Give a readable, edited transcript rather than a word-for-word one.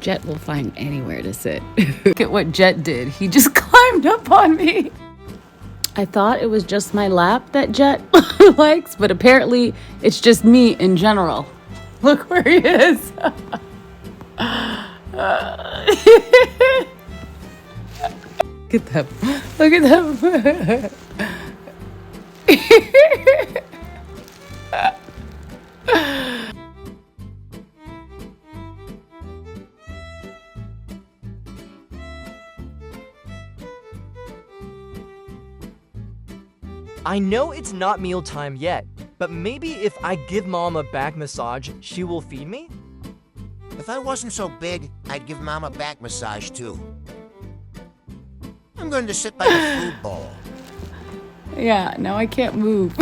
Jet will find anywhere to sit. Look at what Jet did. He just climbed up on me. I thought it was just my lap that Jet likes, but apparently it's just me in general. Look where he is. Look at them. Look at them. I know it's not mealtime yet, but maybe if I give Mom a back massage, she will feed me? If I wasn't so big, I'd give Mom a back massage too. I'm going to sit by the food bowl. Yeah, now I can't move.